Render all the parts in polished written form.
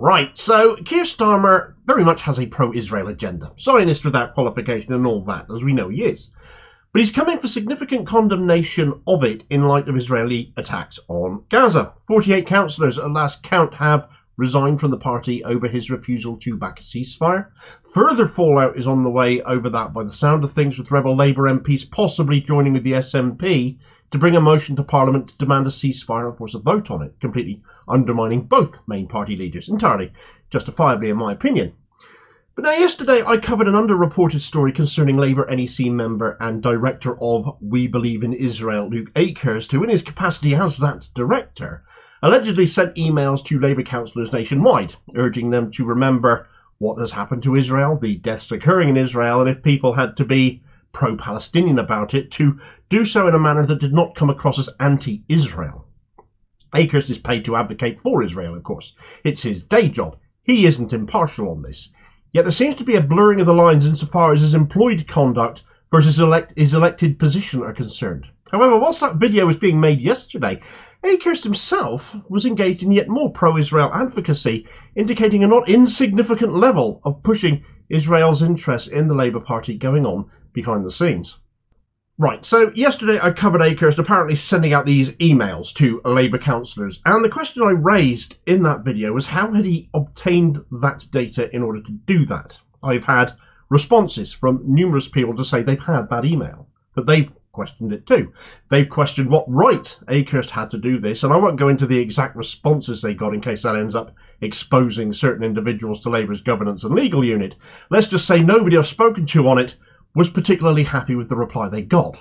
Right, so Keir Starmer very much has a pro-Israel agenda. Zionist without qualification and all that, as we know he is. But he's coming for significant condemnation of it in light of Israeli attacks on Gaza. 48 councillors at last count have resigned from the party over his refusal to back a ceasefire. Further fallout is on the way over that by the sound of things, with rebel Labour MPs possibly joining with the SNP to bring a motion to Parliament to demand a ceasefire and force a vote on it, completely undermining both main party leaders, entirely justifiably in my opinion. But now yesterday I covered an underreported story concerning Labour NEC member and director of We Believe in Israel, Luke Akehurst, who in his capacity as that director allegedly sent emails to Labour councillors nationwide, urging them to remember what has happened to Israel, the deaths occurring in Israel, and if people had to be pro-Palestinian about it, to do so in a manner that did not come across as anti-Israel. Akehurst is paid to advocate for Israel, of course. It's his day job. He isn't impartial on this. Yet there seems to be a blurring of the lines insofar as his employed conduct versus his elected position are concerned. However, whilst that video was being made yesterday, Akehurst himself was engaged in yet more pro-Israel advocacy, indicating a not insignificant level of pushing Israel's interests in the Labour Party going on behind the scenes. Right, so yesterday I covered Akehurst apparently sending out these emails to Labour councillors, and the question I raised in that video was how had he obtained that data in order to do that? I've had responses from numerous people to say they've had that email, that they've questioned it too. They've questioned what right Akehurst had to do this, and I won't go into the exact responses they got in case that ends up exposing certain individuals to Labour's governance and legal unit. Let's just say nobody I've spoken to on it was particularly happy with the reply they got.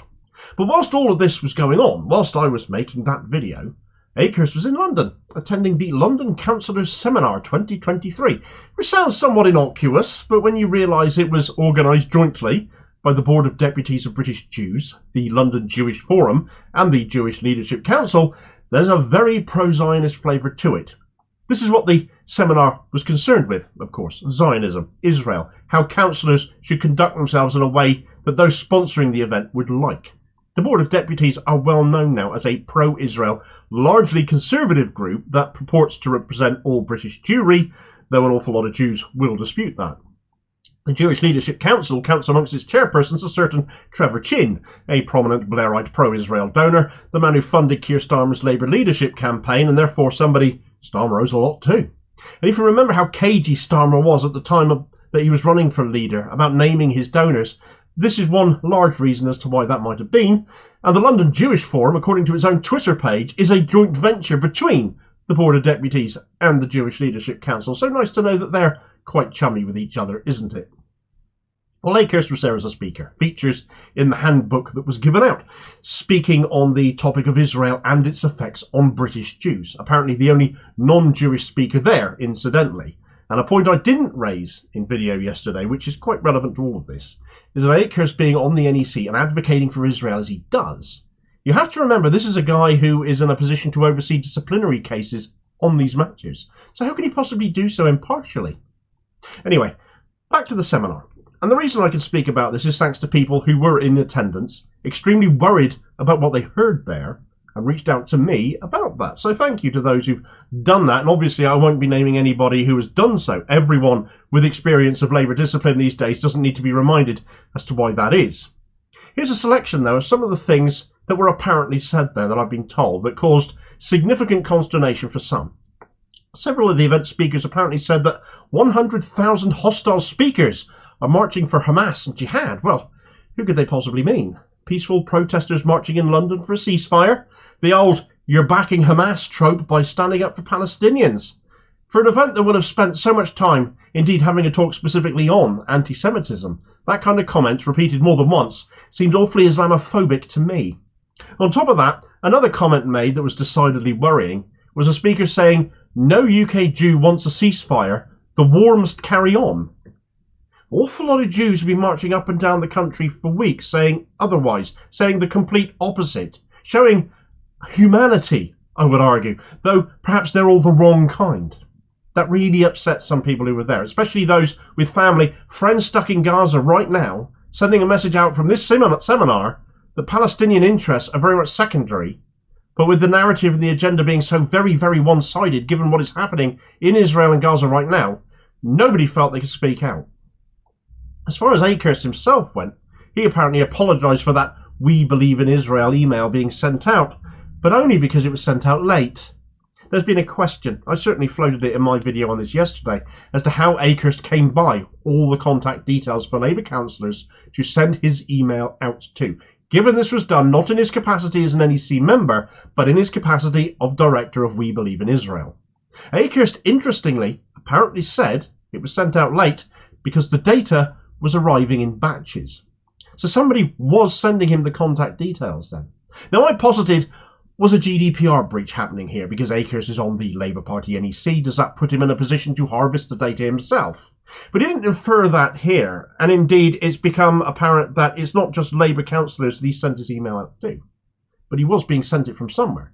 But whilst all of this was going on, whilst I was making that video, Akehurst was in London, attending the London Councillors Seminar 2023, which sounds somewhat innocuous, but when you realise it was organised jointly by the Board of Deputies of British Jews, the London Jewish Forum, and the Jewish Leadership Council, there's a very pro-Zionist flavour to it. This is what the seminar was concerned with, of course: Zionism, Israel, how councillors should conduct themselves in a way that those sponsoring the event would like. The Board of Deputies are well known now as a pro-Israel, largely conservative group that purports to represent all British Jewry, though an awful lot of Jews will dispute that. The Jewish Leadership Council counts amongst its chairpersons a certain Trevor Chin, a prominent Blairite pro-Israel donor, the man who funded Keir Starmer's Labour leadership campaign, and therefore somebody Starmer owes a lot too. And if you remember how cagey Starmer was at the time that he was running for leader about naming his donors, this is one large reason as to why that might have been. And the London Jewish Forum, according to its own Twitter page, is a joint venture between the Board of Deputies and the Jewish Leadership Council. So nice to know that they're quite chummy with each other, isn't it? Well, Akehurst was there as a speaker, features in the handbook that was given out, speaking on the topic of Israel and its effects on British Jews. Apparently the only non-Jewish speaker there, incidentally. And a point I didn't raise in video yesterday, which is quite relevant to all of this, is that Akehurst being on the NEC and advocating for Israel as he does, you have to remember this is a guy who is in a position to oversee disciplinary cases on these matters. So how can he possibly do so impartially? Anyway, back to the seminar. And the reason I can speak about this is thanks to people who were in attendance, extremely worried about what they heard there, and reached out to me about that. So thank you to those who've done that. And obviously I won't be naming anybody who has done so. Everyone with experience of Labour discipline these days doesn't need to be reminded as to why that is. Here's a selection, though, of some of the things that were apparently said there that I've been told that caused significant consternation for some. Several of the event speakers apparently said that 100,000 hostile speakers are marching for Hamas and jihad. Well, who could they possibly mean? Peaceful protesters marching in London for a ceasefire? The old "you're backing Hamas" trope by standing up for Palestinians? For an event that would have spent so much time, indeed having a talk specifically on anti-Semitism, that kind of comment, repeated more than once, seemed awfully Islamophobic to me. On top of that, another comment made that was decidedly worrying was a speaker saying, "No UK Jew wants a ceasefire, the war must carry on." An awful lot of Jews have been marching up and down the country for weeks saying otherwise, saying the complete opposite, showing humanity, I would argue, though perhaps they're all the wrong kind. That really upset some people who were there, especially those with family, friends stuck in Gaza right now, sending a message out from this seminar that Palestinian interests are very much secondary, But with the narrative and the agenda being so very, very one-sided, given what is happening in Israel and Gaza right now, nobody felt they could speak out. As far as Akehurst himself went, he apparently apologised for that "We Believe in Israel" email being sent out, but only because it was sent out late. There's been a question, I certainly floated it in my video on this yesterday, as to how Akehurst came by all the contact details for Labour councillors to send his email out to, given this was done not in his capacity as an NEC member, but in his capacity of director of We Believe in Israel. Akehurst, interestingly, apparently said it was sent out late because the data was arriving in batches. So somebody was sending him the contact details then. Now, I posited, was a GDPR breach happening here because Akehurst is on the Labour Party NEC? Does that put him in a position to harvest the data himself? But he didn't infer that here, and indeed it's become apparent that it's not just Labour councillors that he sent his email out to, but he was being sent it from somewhere.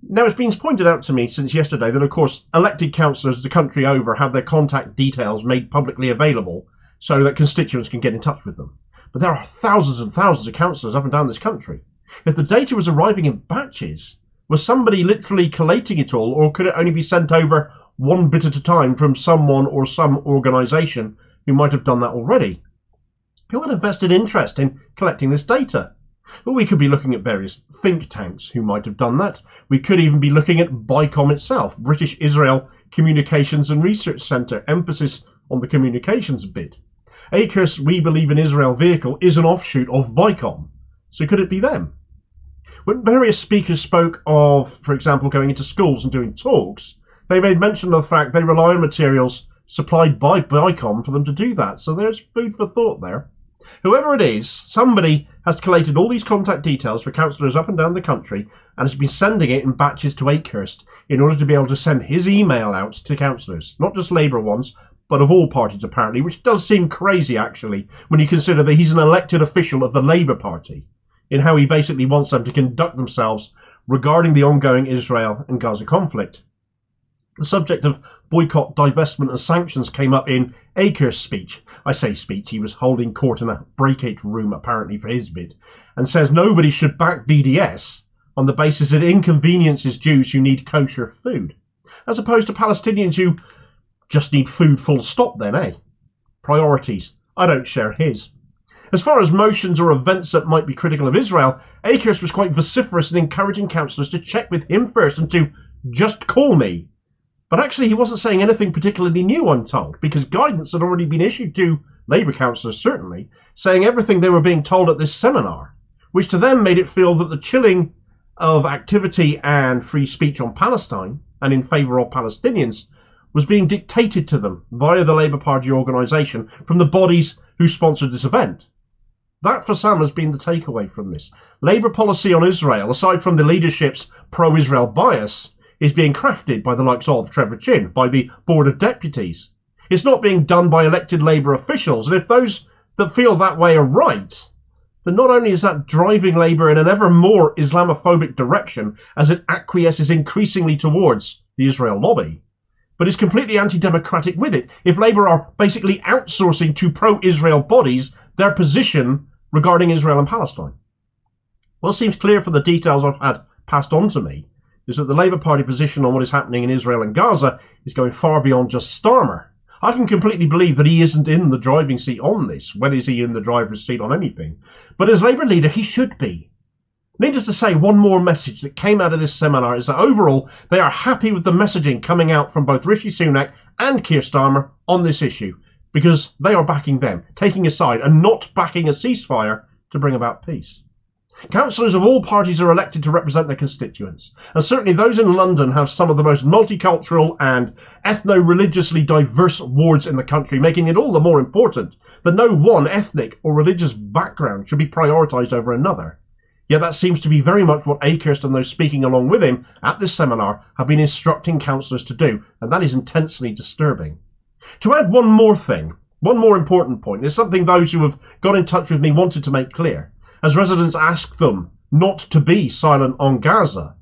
Now, it's been pointed out to me since yesterday that, of course, elected councillors the country over have their contact details made publicly available so that constituents can get in touch with them. But there are thousands and thousands of councillors up and down this country. If the data was arriving in batches, was somebody literally collating it all, or could it only be sent over one bit at a time from someone or some organisation who might have done that already? Who had a vested interest in collecting this data? Well, we could be looking at various think tanks who might have done that. We could even be looking at BICOM itself, British Israel Communications and Research Centre, emphasis on the communications bit. Akehurst's We Believe in Israel vehicle is an offshoot of BICOM, so could it be them? When various speakers spoke of, for example, going into schools and doing talks, they made mention of the fact they rely on materials supplied by BICOM for them to do that, so there's food for thought there. Whoever it is, somebody has collated all these contact details for councillors up and down the country and has been sending it in batches to Akehurst in order to be able to send his email out to councillors, not just Labour ones, but of all parties apparently, which does seem crazy actually when you consider that he's an elected official of the Labour Party, in how he basically wants them to conduct themselves regarding the ongoing Israel and Gaza conflict. The subject of boycott, divestment and sanctions came up in Akehurst's speech. I say speech, he was holding court in a break-it room apparently for his bit, and says nobody should back BDS on the basis it inconveniences Jews who need kosher food, as opposed to Palestinians who just need food full stop then, eh? Priorities. I don't share his. As far as motions or events that might be critical of Israel, Akehurst was quite vociferous in encouraging councillors to check with him first and to just call me. But actually he wasn't saying anything particularly new, I'm told, because guidance had already been issued to Labour councillors, certainly, saying everything they were being told at this seminar, which to them made it feel that the chilling of activity and free speech on Palestine and in favour of Palestinians was being dictated to them via the Labour Party organisation from the bodies who sponsored this event. That, for some, has been the takeaway from this. Labour policy on Israel, aside from the leadership's pro-Israel bias, is being crafted by the likes of Trevor Chin, by the Board of Deputies. It's not being done by elected Labour officials, and if those that feel that way are right, then not only is that driving Labour in an ever more Islamophobic direction as it acquiesces increasingly towards the Israel lobby, but is completely anti-democratic with it, if Labour are basically outsourcing to pro-Israel bodies their position regarding Israel and Palestine. What seems clear from the details I've had passed on to me is that the Labour Party position on what is happening in Israel and Gaza is going far beyond just Starmer. I can completely believe that he isn't in the driving seat on this. When is he in the driver's seat on anything? But as Labour leader, he should be. Needless to say, one more message that came out of this seminar is that overall they are happy with the messaging coming out from both Rishi Sunak and Keir Starmer on this issue, because they are backing them, taking a side and not backing a ceasefire to bring about peace. Councillors of all parties are elected to represent their constituents, and certainly those in London have some of the most multicultural and ethno-religiously diverse wards in the country, making it all the more important that no one ethnic or religious background should be prioritised over another. Yet that seems to be very much what Akehurst and those speaking along with him at this seminar have been instructing councillors to do, and that is intensely disturbing. To add one more thing, one more important point, is something those who have got in touch with me wanted to make clear. As residents asked them not to be silent on Gaza,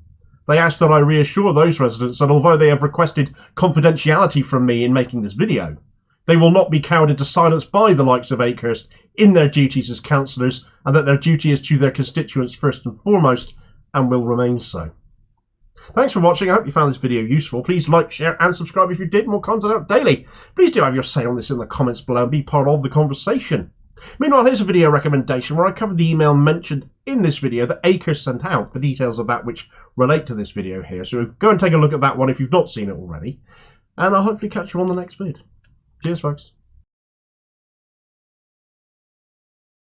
they asked that I reassure those residents that although they have requested confidentiality from me in making this video, they will not be cowed into silence by the likes of Akehurst in their duties as councillors, and that their duty is to their constituents first and foremost, and will remain so. Thanks for watching. I hope you found this video useful. Please like, share and subscribe if you did. More content out daily. Please do have your say on this in the comments below and be part of the conversation. Meanwhile, here's a video recommendation where I covered the email mentioned in this video that Akehurst sent out, the details of that which relate to this video here. So go and take a look at that one if you've not seen it already. And I'll hopefully catch you on the next vid. Cheers, folks.